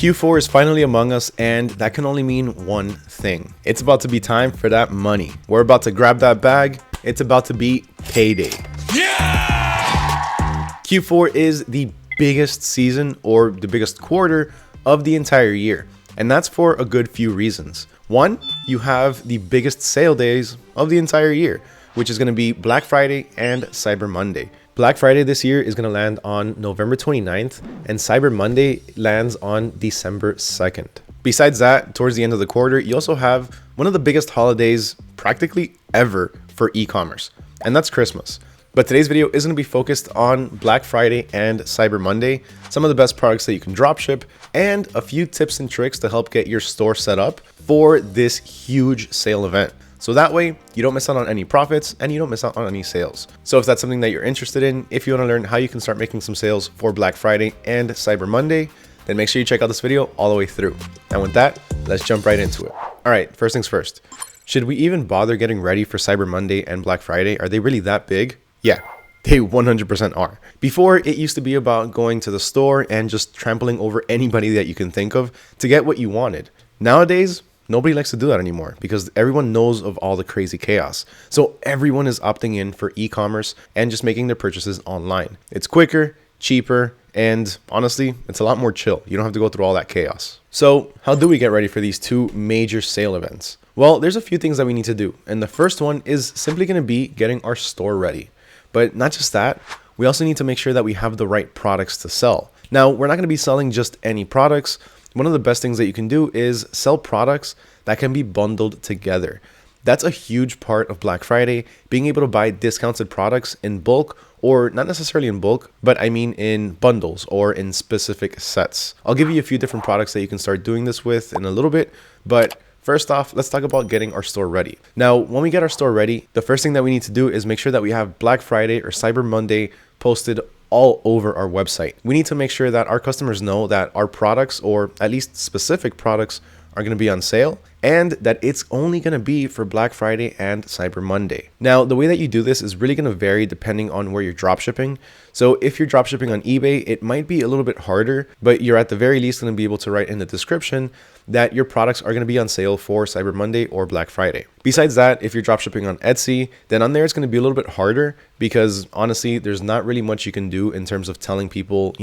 Q4 is finally among us, and that can only mean one thing. It's about to be time for that money. We're about to grab that bag. It's about to be payday. Yeah! Q4 is the biggest season or the biggest quarter of the entire year, and that's for a good few reasons. One, you have the biggest sale days of the entire year, which is going to be Black Friday and Cyber Monday. Black Friday this year is going to land on November 29th, and Cyber Monday lands on December 2nd. Besides that, towards the end of the quarter, you also have one of the biggest holidays practically ever for e-commerce, and that's Christmas. But today's video is going to be focused on Black Friday and Cyber Monday, some of the best products that you can dropship, and a few tips and tricks to help get your store set up for this huge sale event. So that way you don't miss out on any profits and you don't miss out on any sales. So if that's something that you're interested in, if you want to learn how you can start making some sales for Black Friday and Cyber Monday, then make sure you check out this video all the way through. And with that, let's jump right into it. All right, first things first. Should we even bother getting ready for Cyber Monday and Black Friday? Are they really that big? Yeah, they 100% are. Before, it used to be about going to the store and just trampling over anybody that you can think of to get what you wanted. Nowadays, nobody likes to do that anymore because everyone knows of all the crazy chaos. So everyone is opting in for e-commerce and just making their purchases online. It's quicker, cheaper, and honestly, it's a lot more chill. You don't have to go through all that chaos. So how do we get ready for these two major sale events? Well, there's a few things that we need to do. And the first one is simply going to be getting our store ready. But not just that, we also need to make sure that we have the right products to sell. Now, we're not going to be selling just any products. One of the best things that you can do is sell products that can be bundled together. That's a huge part of Black Friday, being able to buy discounted products in bulk, or not necessarily in bulk, but I mean in bundles or in specific sets. I'll give you a few different products that you can start doing this with in a little bit, but first off, let's talk about getting our store ready. Now, when we get our store ready, the first thing that we need to do is make sure that we have Black Friday or Cyber Monday posted all over our website. We need to make sure that our customers know that our products, or at least specific products, are going to be on sale and that it's only going to be for Black Friday and Cyber Monday. Now, the way that you do this is really going to vary depending on where you're dropshipping. So if you're dropshipping on eBay, it might be a little bit harder, but you're at the very least going to be able to write in the description that your products are going to be on sale for Cyber Monday or Black Friday. Besides that, if you're dropshipping on Etsy, then on there it's going to be a little bit harder because honestly, there's not really much you can do in terms of telling people,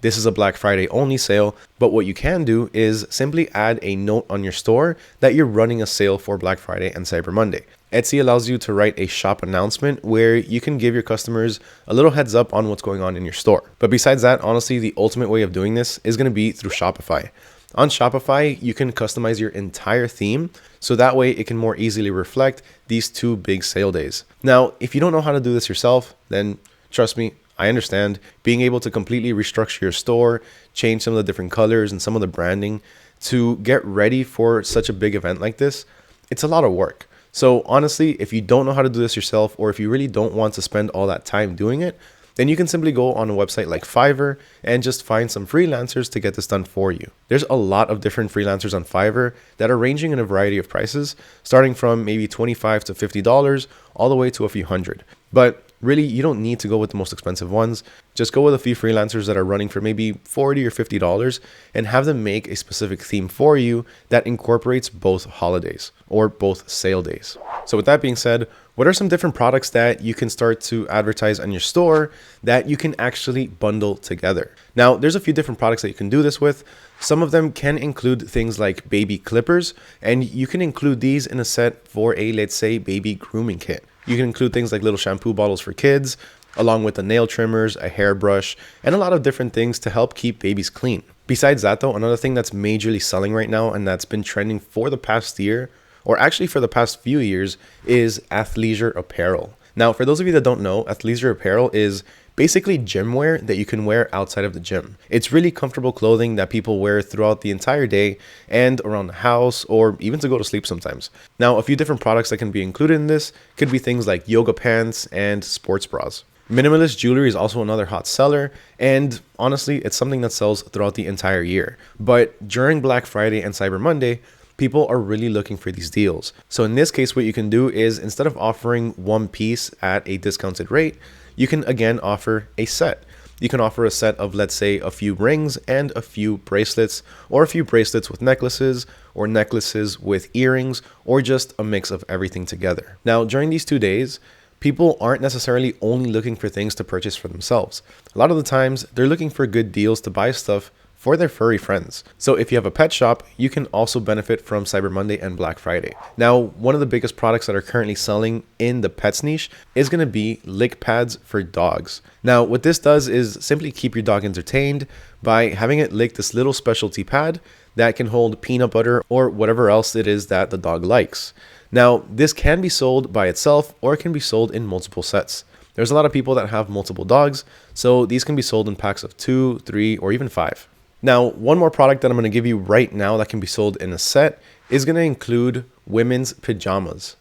this is a Black Friday only sale. But what you can do is simply add a note on your store that you're running a sale for Black Friday and Cyber Monday. Etsy allows you to write a shop announcement where you can give your customers a little heads up on what's going on in your store. But besides that, honestly, the ultimate way of doing this is going to be through Shopify. On Shopify, you can customize your entire theme so that way it can more easily reflect these two big sale days. Now, if you don't know how to do this yourself, then trust me, I understand. Being able to completely restructure your store, change some of the different colors and some of the branding to get ready for such a big event like this, it's a lot of work. So honestly, if you don't know how to do this yourself, or if you really don't want to spend all that time doing it, then you can simply go on a website like Fiverr and just find some freelancers to get this done for you. There's a lot of different freelancers on Fiverr that are ranging in a variety of prices, starting from maybe $25 to $50 all the way to a few hundred. But really, you don't need to go with the most expensive ones. Just go with a few freelancers that are running for maybe $40 or $50 and have them make a specific theme for you that incorporates both holidays or both sale days. So with that being said, what are some different products that you can start to advertise on your store that you can actually bundle together? Now, there's a few different products that you can do this with. Some of them can include things like baby clippers, and you can include these in a set for a, let's say, baby grooming kit. You can include things like little shampoo bottles for kids, along with the nail trimmers, a hairbrush, and a lot of different things to help keep babies clean. Besides that though, another thing that's majorly selling right now and that's been trending for the past year, or actually for the past few years, is athleisure apparel. Now, for those of you that don't know, athleisure apparel is basically gym wear that you can wear outside of the gym. It's really comfortable clothing that people wear throughout the entire day and around the house, or even to go to sleep sometimes. Now, a few different products that can be included in this could be things like yoga pants and sports bras. Minimalist jewelry is also another hot seller, and honestly, it's something that sells throughout the entire year. But during Black Friday and Cyber Monday, people are really looking for these deals. So in this case, what you can do is instead of offering one piece at a discounted rate, you can again offer a set. You can offer a set of, let's say, a few rings and a few bracelets, or a few bracelets with necklaces, or necklaces with earrings, or just a mix of everything together. Now, during these 2 days, people aren't necessarily only looking for things to purchase for themselves. A lot of the times, they're looking for good deals to buy stuff for their furry friends. So if you have a pet shop, you can also benefit from Cyber Monday and Black Friday. Now, one of the biggest products that are currently selling in the pets niche is going to be lick pads for dogs. Now, what this does is simply keep your dog entertained by having it lick this little specialty pad that can hold peanut butter or whatever else it is that the dog likes. Now, this can be sold by itself or it can be sold in multiple sets. There's a lot of people that have multiple dogs, so these can be sold in packs of 2, 3, or even 5. Now, one more product that I'm going to give you right now that can be sold in a set is going to include women's pajamas.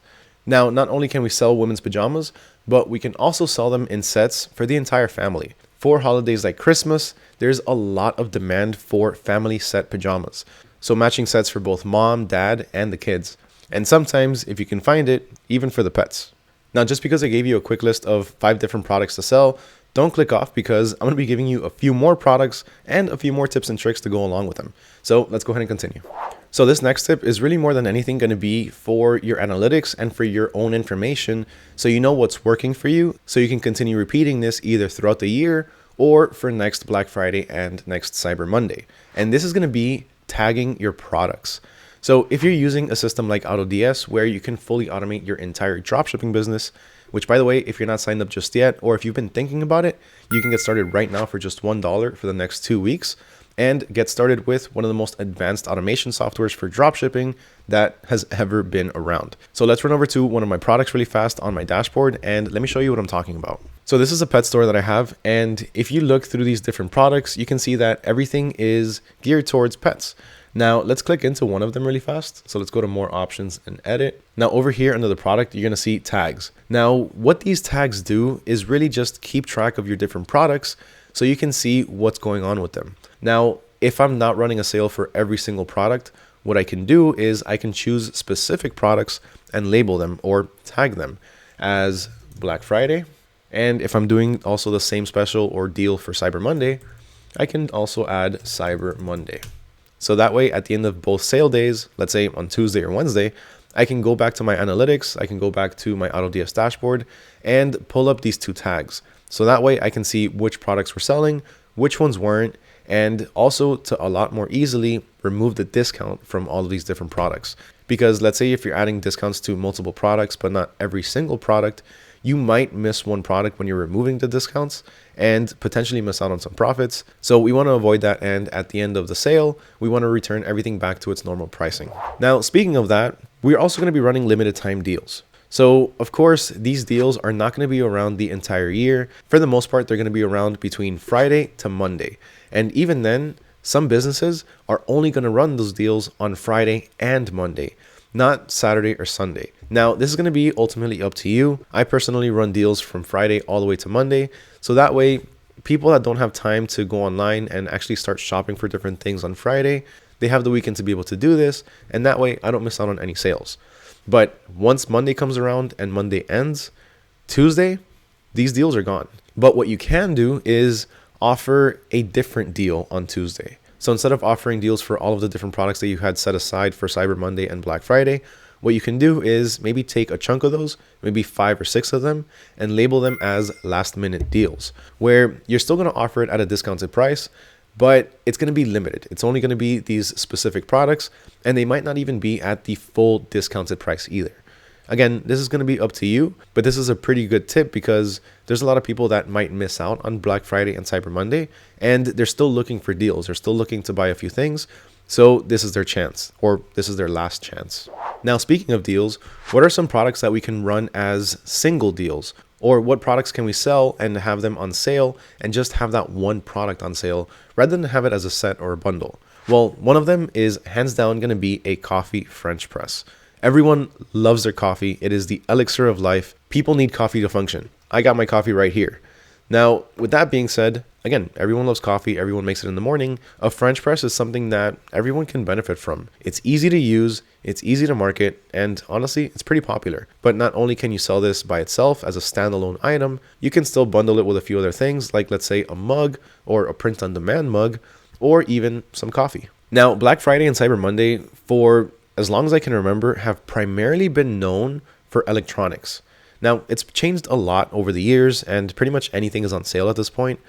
Now, not only can we sell women's pajamas, but we can also sell them in sets for the entire family. For holidays like Christmas, there's a lot of demand for family set pajamas. So matching sets for both mom, dad, and the kids. And sometimes, if you can find it, even for the pets. Now, just because I gave you a quick list of 5 different products to sell, don't click off because I'm going to be giving you a few more products and a few more tips and tricks to go along with them. So let's go ahead and continue. So this next tip is really more than anything going to be for your analytics and for your own information, so you know what's working for you, so you can continue repeating this either throughout the year or for next Black Friday and next Cyber Monday. And this is going to be tagging your products. So if you're using a system like AutoDS where you can fully automate your entire dropshipping business, which, by the way, if you're not signed up just yet, or if you've been thinking about it, you can get started right now for just $1 for the next 2 weeks and get started with one of the most advanced automation softwares for dropshipping that has ever been around. So let's run over to one of my products really fast on my dashboard and let me show you what I'm talking about. So this is a pet store that I have, and if you look through these different products, you can see that everything is geared towards pets. Now let's click into one of them really fast. So let's go to more options and edit. Now over here under the product, you're going to see tags. Now what these tags do is really just keep track of your different products so you can see what's going on with them. Now, if I'm not running a sale for every single product, what I can do is I can choose specific products and label them or tag them as Black Friday. And if I'm doing also the same special or deal for Cyber Monday, I can also add Cyber Monday. So that way, at the end of both sale days, let's say on Tuesday or Wednesday, I can go back to my analytics, I can go back to my AutoDS dashboard and pull up these 2 tags. So that way I can see which products were selling, which ones weren't, and also to a lot more easily remove the discount from all of these different products. Because let's say if you're adding discounts to multiple products, but not every single product, you might miss one product when you're removing the discounts and potentially miss out on some profits. So we want to avoid that. And at the end of the sale, we want to return everything back to its normal pricing. Now, speaking of that, we're also going to be running limited time deals. So of course, these deals are not going to be around the entire year. For the most part, they're going to be around between Friday to Monday. And even then, some businesses are only going to run those deals on Friday and Monday, not Saturday or Sunday. Now, this is going to be ultimately up to you. I personally run deals from Friday all the way to Monday. So that way, people that don't have time to go online and actually start shopping for different things on Friday, they have the weekend to be able to do this. And that way, I don't miss out on any sales. But once Monday comes around and Monday ends, Tuesday, these deals are gone. But what you can do is offer a different deal on Tuesday. So instead of offering deals for all of the different products that you had set aside for Cyber Monday and Black Friday, what you can do is maybe take a chunk of those, maybe 5 or 6 of them, and label them as last minute deals, where you're still going to offer it at a discounted price, but it's going to be limited. It's only going to be these specific products, and they might not even be at the full discounted price either. Again, this is going to be up to you, but this is a pretty good tip because there's a lot of people that might miss out on Black Friday and Cyber Monday, and they're still looking for deals. They're still looking to buy a few things. So this is their chance, or this is their last chance. Now, speaking of deals, what are some products that we can run as single deals? Or what products can we sell and have them on sale and just have that one product on sale rather than have it as a set or a bundle? Well, one of them is hands down going to be a coffee French press. Everyone loves their coffee. It is the elixir of life. People need coffee to function. I got my coffee right here. Now, with that being said, again, everyone loves coffee, everyone makes it in the morning. A French press is something that everyone can benefit from. It's easy to use, it's easy to market, and honestly, it's pretty popular. But not only can you sell this by itself as a standalone item, you can still bundle it with a few other things, like let's say a mug or a print-on-demand mug, or even some coffee. Now, Black Friday and Cyber Monday, for as long as I can remember, have primarily been known for electronics. Now, it's changed a lot over the years, and pretty much anything is on sale at this point.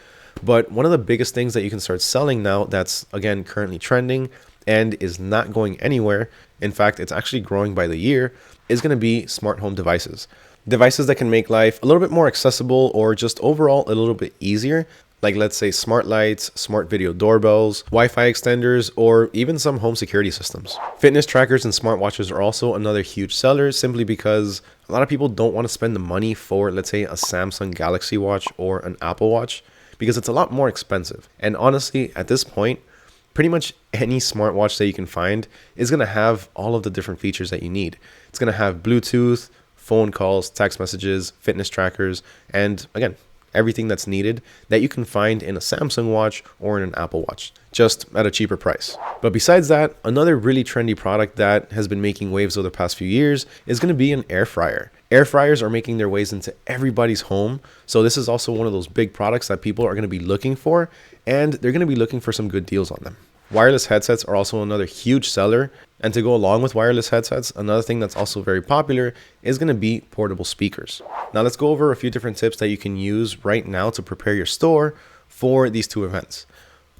But one of the biggest things that you can start selling now that's, again, currently trending and is not going anywhere, in fact, it's actually growing by the year, is going to be smart home devices. Devices that can make life a little bit more accessible or just overall a little bit easier. Like let's say smart lights, smart video doorbells, Wi-Fi extenders, or even some home security systems. Fitness trackers and smartwatches are also another huge seller simply because a lot of people don't want to spend the money for, let's say, a Samsung Galaxy Watch or an Apple Watch because it's a lot more expensive. And honestly, at this point, pretty much any smartwatch that you can find is going to have all of the different features that you need. It's going to have Bluetooth, phone calls, text messages, fitness trackers, and again, everything that's needed that you can find in a Samsung watch or in an Apple Watch, just at a cheaper price. But besides that, another really trendy product that has been making waves over the past few years is going to be an air fryer. Air fryers are making their ways into everybody's home. So this is also one of those big products that people are going to be looking for, and they're going to be looking for some good deals on them. Wireless headsets are also another huge seller. And to go along with wireless headsets, another thing that's also very popular is going to be portable speakers. Now let's go over a few different tips that you can use right now to prepare your store for these two events.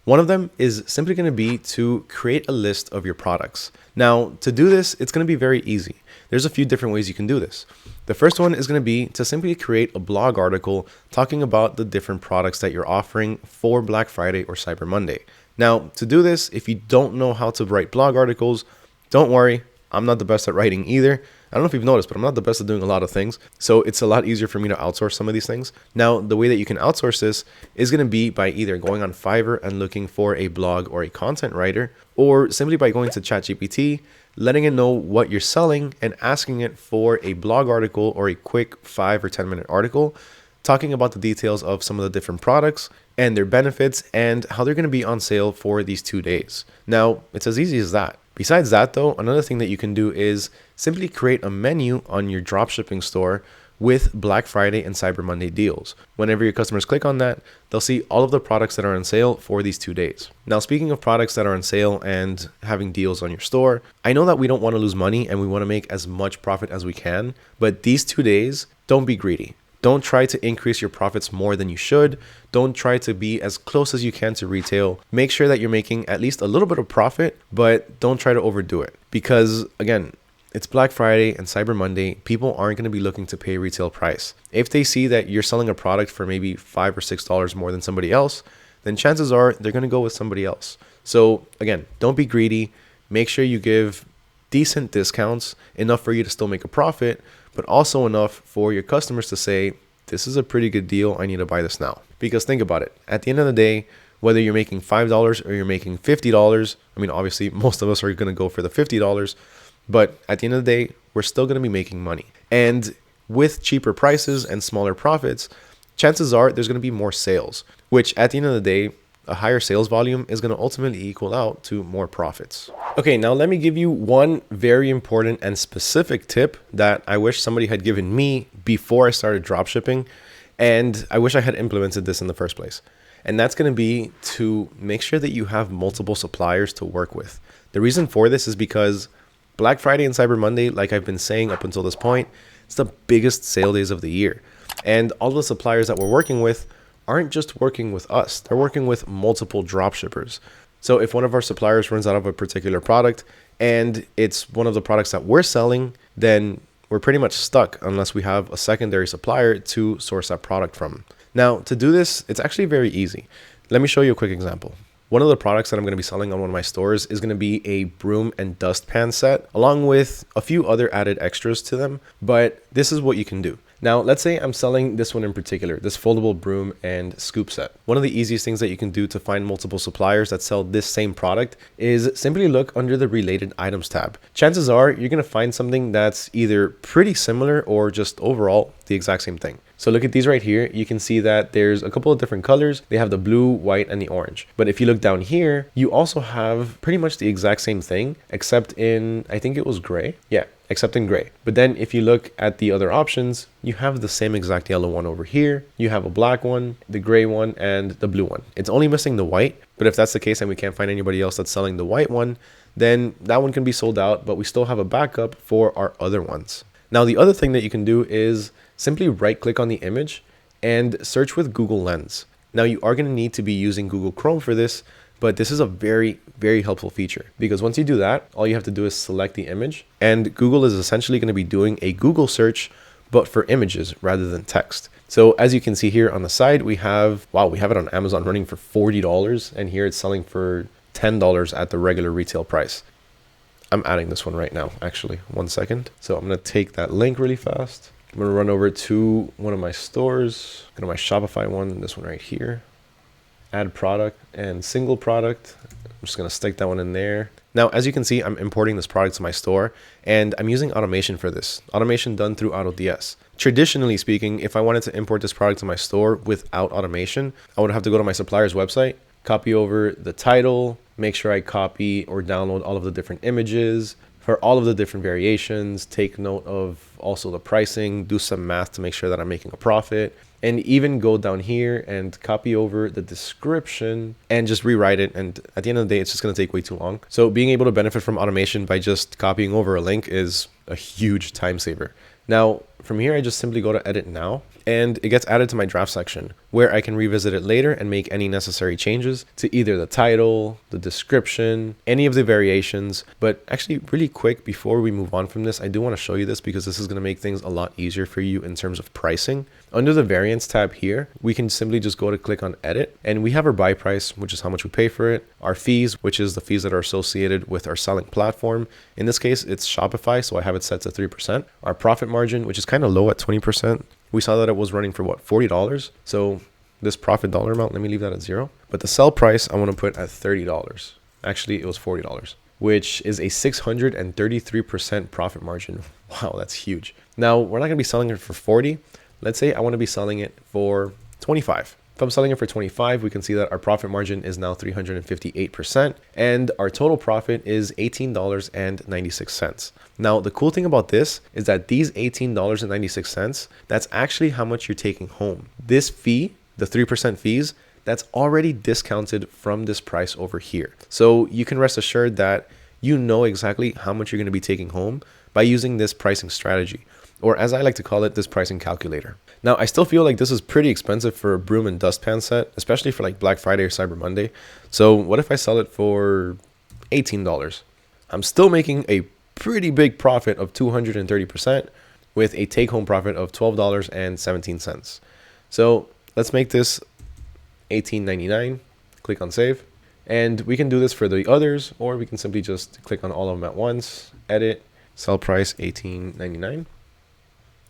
One of them is simply going to be to create a list of your products. Now, to do this, it's going to be very easy. There's a few different ways you can do this. The first one is going to be to simply create a blog article talking about the different products that you're offering for Black Friday or Cyber Monday. Now, to do this, if you don't know how to write blog articles, don't worry, I'm not the best at writing either. I don't know if you've noticed, but I'm not the best at doing a lot of things. So it's a lot easier for me to outsource some of these things. Now, the way that you can outsource this is going to be by either going on Fiverr and looking for a blog or a content writer, or simply by going to ChatGPT, letting it know what you're selling and asking it for a blog article or a quick 5 or 10 minute article talking about the details of some of the different products and their benefits and how they're going to be on sale for these 2 days. Now, it's as easy as that. Besides that though, another thing that you can do is simply create a menu on your dropshipping store with Black Friday and Cyber Monday deals. Whenever your customers click on that, they'll see all of the products that are on sale for these 2 days. Now, speaking of products that are on sale and having deals on your store, I know that we don't want to lose money and we want to make as much profit as we can, but these 2 days, don't be greedy. Don't try to increase your profits more than you should. Don't try to be as close as you can to retail. Make sure that you're making at least a little bit of profit, but don't try to overdo it. Because again, it's Black Friday and Cyber Monday. People aren't going to be looking to pay retail price. If they see that you're selling a product for maybe $5 or $6 more than somebody else, then chances are they're going to go with somebody else. So again, don't be greedy. Make sure you give decent discounts, enough for you to still make a profit, but also enough for your customers to say, this is a pretty good deal, I need to buy this now. Because think about it, at the end of the day, whether you're making $5 or you're making $50, I mean, obviously most of us are going to go for the $50, but at the end of the day, we're still going to be making money. And with cheaper prices and smaller profits, chances are there's going to be more sales, which at the end of the day, a higher sales volume is going to ultimately equal out to more profits. Okay, now let me give you one very important and specific tip that I wish somebody had given me before I started dropshipping, and I wish I had implemented this in the first place. And that's going to be to make sure that you have multiple suppliers to work with. The reason for this is because Black Friday and Cyber Monday, like I've been saying up until this point, it's the biggest sale days of the year. And all the suppliers that we're working with aren't just working with us, they're working with multiple dropshippers. So if one of our suppliers runs out of a particular product and it's one of the products that we're selling, then we're pretty much stuck unless we have a secondary supplier to source that product from. Now, to do this, it's actually very easy. Let me show you a quick example. One of the products that I'm going to be selling on one of my stores is going to be a broom and dustpan set, along with a few other added extras to them. But this is what you can do. Now, let's say I'm selling this one in particular, this foldable broom and scoop set. One of the easiest things that you can do to find multiple suppliers that sell this same product is simply look under the related items tab. Chances are you're going to find something that's either pretty similar or just overall the exact same thing. So look at these right here. You can see that there's a couple of different colors. They have the blue, white, and the orange. But if you look down here, you also have pretty much the exact same thing, except in, I think it was gray. Yeah, except in gray. But then if you look at the other options, you have the same exact yellow one over here. You have a black one, the gray one, and the blue one. It's only missing the white. But if that's the case and we can't find anybody else that's selling the white one, then that one can be sold out, but we still have a backup for our other ones. Now, the other thing that you can do is simply right click on the image and search with Google Lens. Now, you are going to need to be using Google Chrome for this, but this is a very, very helpful feature because once you do that, all you have to do is select the image and Google is essentially going to be doing a Google search, but for images rather than text. So as you can see here on the side, we have it on Amazon running for $40 and here it's selling for $10 at the regular retail price. I'm adding this one right now, actually, 1 second. So I'm going to take that link really fast. I'm going to run over to one of my stores, go to my Shopify one, this one right here, add product and single product. I'm just going to stick that one in there. Now, as you can see, I'm importing this product to my store and I'm using automation for this. Automation done through AutoDS. Traditionally speaking, if I wanted to import this product to my store without automation, I would have to go to my supplier's website, copy over the title, make sure I copy or download all of the different images for all of the different variations, take note of also the pricing, do some math to make sure that I'm making a profit, and even go down here and copy over the description and just rewrite it. And at the end of the day, it's just going to take way too long. So being able to benefit from automation by just copying over a link is a huge time saver. Now, from here, I just simply go to edit now and it gets added to my draft section where I can revisit it later and make any necessary changes to either the title, the description, any of the variations. But actually really quick before we move on from this, I do want to show you this because this is going to make things a lot easier for you in terms of pricing. Under the variance tab here, we can simply just go to click on edit and we have our buy price, which is how much we pay for it, our fees, which is the fees that are associated with our selling platform. In this case, it's Shopify, so I have it set to 3%. Our profit margin, which is kind of low at 20%. We saw that it was running for what, $40. So this profit dollar amount, let me leave that at 0. But the sell price, I want to put at $30. Actually, it was $40, which is a 633% profit margin. Wow, that's huge. Now, we're not going to be selling it for 40. Let's say I want to be selling it for 25. If I'm selling it for 25, we can see that our profit margin is now 358% and our total profit is $18.96. Now, the cool thing about this is that these $18.96, that's actually how much you're taking home. This fee, the 3% fees, that's already discounted from this price over here. So you can rest assured that you know exactly how much you're going to be taking home by using this pricing strategy, or as I like to call it, this pricing calculator. Now, I still feel like this is pretty expensive for a broom and dustpan set, especially for like Black Friday or Cyber Monday. So what if I sell it for $18? I'm still making a pretty big profit of 230% with a take-home profit of $12.17. So let's make this $18.99. Click on save. And we can do this for the others, or we can simply just click on all of them at once, edit, sell price $18.99.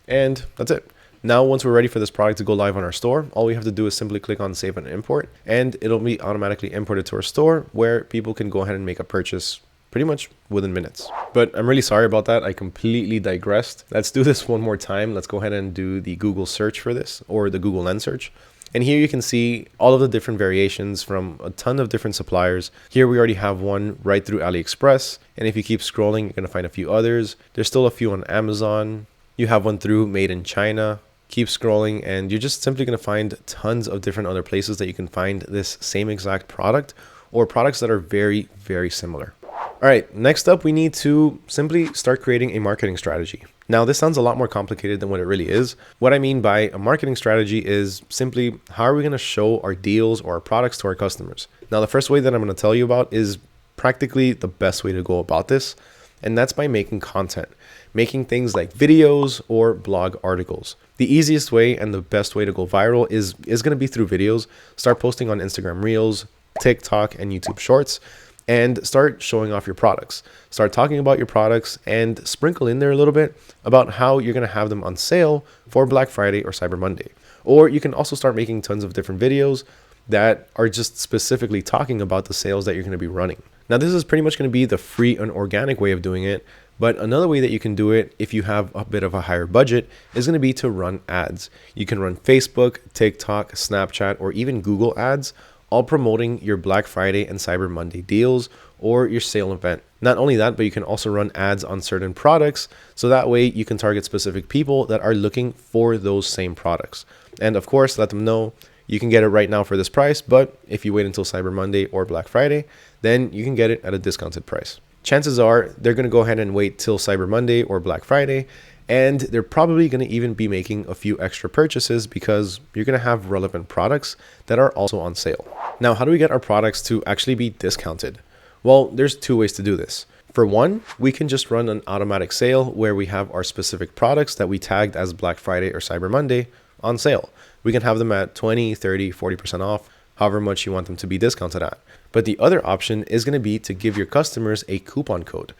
And that's it. Now, once we're ready for this product to go live on our store, all we have to do is simply click on save and import, and it'll be automatically imported to our store where people can go ahead and make a purchase pretty much within minutes. But I'm really sorry about that. I completely digressed. Let's do this one more time. Let's go ahead and do the Google search for this, or the Google Lens search. And here you can see all of the different variations from a ton of different suppliers. Here we already have one right through AliExpress. And if you keep scrolling, you're going to find a few others. There's still a few on Amazon. You have one through Made in China. Keep scrolling and you're just simply going to find tons of different other places that you can find this same exact product or products that are very, very similar. All right, next up, we need to simply start creating a marketing strategy. Now, this sounds a lot more complicated than what it really is. What I mean by a marketing strategy is simply how are we going to show our deals or our products to our customers? Now, the first way that I'm going to tell you about is practically the best way to go about this, and that's by making content, making things like videos or blog articles. The easiest way and the best way to go viral is going to be through videos. Start posting on Instagram Reels, TikTok, and YouTube Shorts. and start showing off your products. Start talking about your products and sprinkle in there a little bit about how you're going to have them on sale for Black Friday or Cyber Monday. Or you can also start making tons of different videos that are just specifically talking about the sales that you're going to be running. Now, this is pretty much going to be the free and organic way of doing it. But another way that you can do it if you have a bit of a higher budget is going to be to run ads. You can run Facebook, TikTok, Snapchat, or even Google ads, all promoting your Black Friday and Cyber Monday deals or your sale event. Not only that, but you can also run ads on certain products. So that way you can target specific people that are looking for those same products. And of course, let them know you can get it right now for this price. But if you wait until Cyber Monday or Black Friday, then you can get it at a discounted price. Chances are they're going to go ahead and wait till Cyber Monday or Black Friday, and they're probably going to even be making a few extra purchases because you're going to have relevant products that are also on sale. Now, how do we get our products to actually be discounted? Well, there's two ways to do this. For one, we can just run an automatic sale where we have our specific products that we tagged as Black Friday or Cyber Monday on sale. We can have them at 20, 30, 40% off, however much you want them to be discounted at. But the other option is going to be to give your customers a coupon code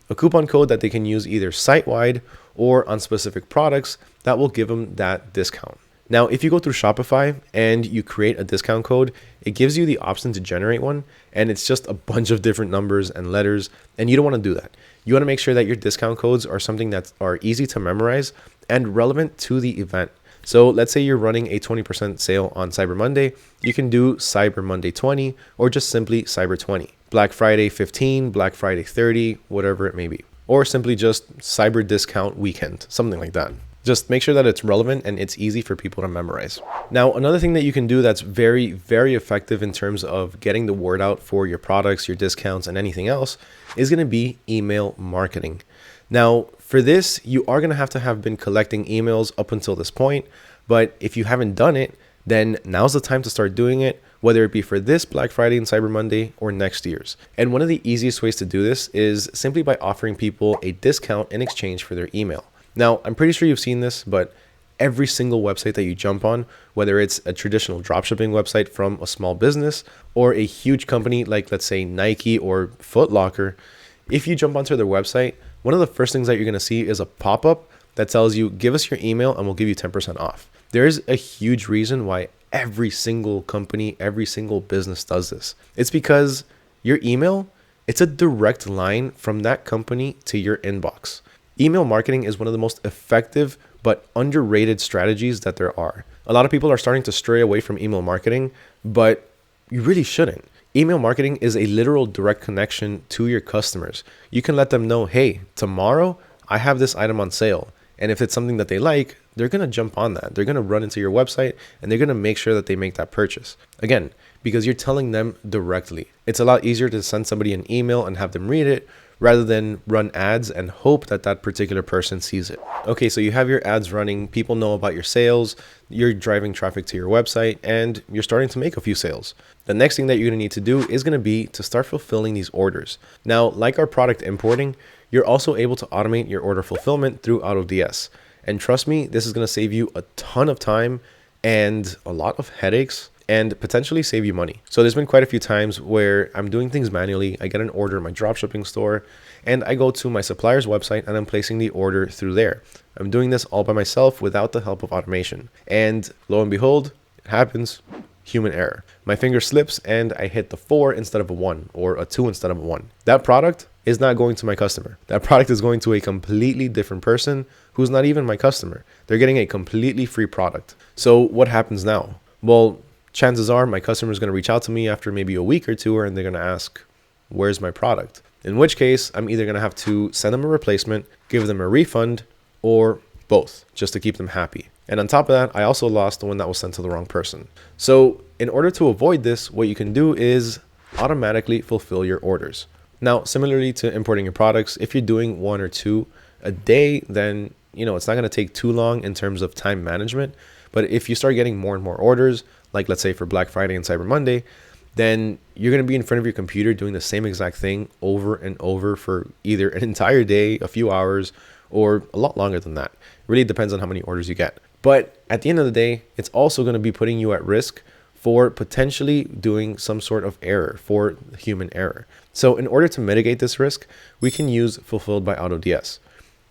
that they can use either site-wide or on specific products that will give them that discount. Now, if you go through Shopify and you create a discount code, it gives you the option to generate one, and it's just a bunch of different numbers and letters, and you don't want to do that. You want to make sure that your discount codes are something that are easy to memorize and relevant to the event. So let's say you're running a 20% sale on Cyber Monday. You can do Cyber Monday 20 or just simply Cyber 20. Black Friday 15, Black Friday 30, whatever it may be. Or simply just Cyber Discount Weekend, something like that. Just make sure that it's relevant and it's easy for people to memorize. Now, another thing that you can do that's very, very effective in terms of getting the word out for your products, your discounts, and anything else is going to be email marketing. Now, for this, you are going to have been collecting emails up until this point, but if you haven't done it, then now's the time to start doing it, whether it be for this Black Friday and Cyber Monday or next year's. And one of the easiest ways to do this is simply by offering people a discount in exchange for their email. Now, I'm pretty sure you've seen this, but every single website that you jump on, whether it's a traditional dropshipping website from a small business or a huge company like, let's say, Nike or Foot Locker, if you jump onto their website, one of the first things that you're going to see is a pop-up that tells you, give us your email and we'll give you 10% off. There's a huge reason why every single company, every single business does this. It's because your email, it's a direct line from that company to your inbox. Email marketing is one of the most effective but underrated strategies that there are. A lot of people are starting to stray away from email marketing, but you really shouldn't. Email marketing is a literal direct connection to your customers. You can let them know, hey, tomorrow I have this item on sale. And if it's something that they like, they're going to jump on that. They're going to run into your website and they're going to make sure that they make that purchase. Again, because you're telling them directly. It's a lot easier to send somebody an email and have them read it rather than run ads and hope that that particular person sees it. Okay, so you have your ads running, people know about your sales, you're driving traffic to your website, and you're starting to make a few sales. The next thing that you're going to need to do is going to be to start fulfilling these orders. Now, like our product importing, you're also able to automate your order fulfillment through AutoDS. And trust me, this is going to save you a ton of time and a lot of headaches and potentially save you money. So there's been quite a few times where I'm doing things manually. I get an order in my dropshipping store and I go to my supplier's website and I'm placing the order through there. I'm doing this all by myself without the help of automation. And lo and behold, it happens. Human error. My finger slips and I hit the 4 instead of a 1 or a 2 instead of a 1. That product is not going to my customer. That product is going to a completely different person who's not even my customer. They're getting a completely free product. So what happens now? Well, chances are my customer is going to reach out to me after maybe a week or two and they're going to ask, where's my product? In which case, I'm either going to have to send them a replacement, give them a refund, or both, just to keep them happy. And on top of that, I also lost the one that was sent to the wrong person. So in order to avoid this, what you can do is automatically fulfill your orders. Now, similarly to importing your products, if you're doing 1 or 2 a day, then it's not going to take too long in terms of time management. But if you start getting more and more orders, like let's say for Black Friday and Cyber Monday, then you're going to be in front of your computer doing the same exact thing over and over for either an entire day, a few hours, or a lot longer than that. It really depends on how many orders you get. But at the end of the day, it's also going to be putting you at risk for potentially doing some sort of error, for human error. So in order to mitigate this risk, we can use Fulfilled by AutoDS.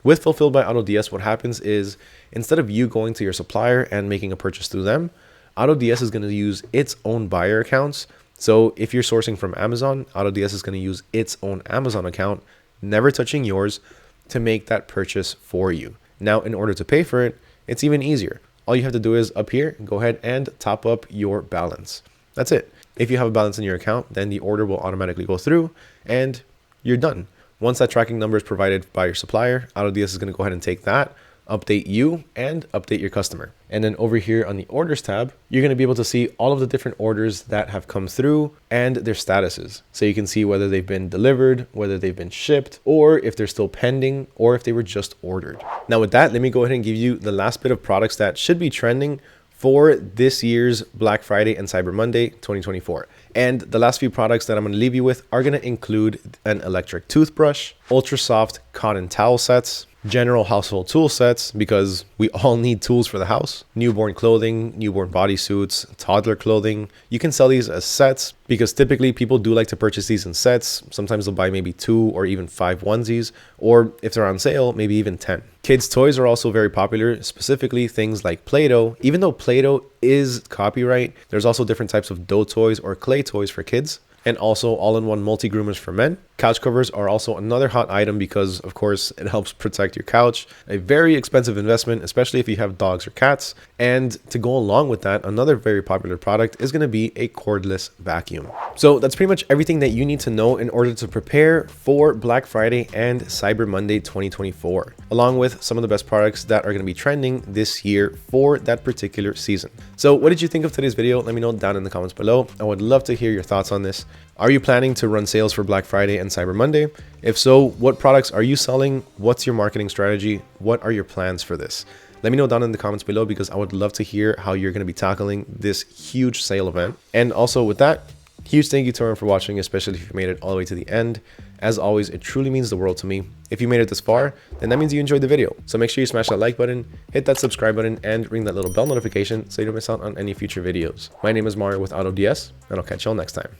With Fulfilled by AutoDS, what happens is instead of you going to your supplier and making a purchase through them, AutoDS is going to use its own buyer accounts. So if you're sourcing from Amazon, AutoDS is going to use its own Amazon account, never touching yours, to make that purchase for you. Now, in order to pay for it, it's even easier. All you have to do is up here, go ahead and top up your balance. That's it. If you have a balance in your account, then the order will automatically go through and you're done. Once that tracking number is provided by your supplier, AutoDS is going to go ahead and take that, update you, and update your customer. And then over here on the orders tab, you're going to be able to see all of the different orders that have come through and their statuses. So you can see whether they've been delivered, whether they've been shipped, or if they're still pending, or if they were just ordered. Now with that, let me go ahead and give you the last bit of products that should be trending for this year's Black Friday and Cyber Monday 2024. And the last few products that I'm going to leave you with are going to include an electric toothbrush, ultra soft cotton towel sets, general household tool sets, because we all need tools for the house, newborn clothing, newborn bodysuits, toddler clothing. You can sell these as sets because typically people do like to purchase these in sets. Sometimes they'll buy maybe 2 or even 5 onesies, or if they're on sale, maybe even 10. Kids' toys are also very popular, specifically things like Play-Doh. Even though Play-Doh is copyright, there's also different types of dough toys or clay toys for kids, and also all-in-one multi-groomers for men. Couch covers are also another hot item because, of course, it helps protect your couch. A very expensive investment, especially if you have dogs or cats. And to go along with that, another very popular product is going to be a cordless vacuum. So that's pretty much everything that you need to know in order to prepare for Black Friday and Cyber Monday 2024, along with some of the best products that are going to be trending this year for that particular season. So what did you think of today's video? Let me know down in the comments below. I would love to hear your thoughts on this. Are you planning to run sales for Black Friday and Cyber Monday? If so, what products are you selling? What's your marketing strategy? What are your plans for this? Let me know down in the comments below because I would love to hear how you're going to be tackling this huge sale event. And also with that, huge thank you to everyone for watching, especially if you made it all the way to the end. As always, it truly means the world to me. If you made it this far, then that means you enjoyed the video. So make sure you smash that like button, hit that subscribe button, and ring that little bell notification so you don't miss out on any future videos. My name is Mario with AutoDS, and I'll catch y'all next time.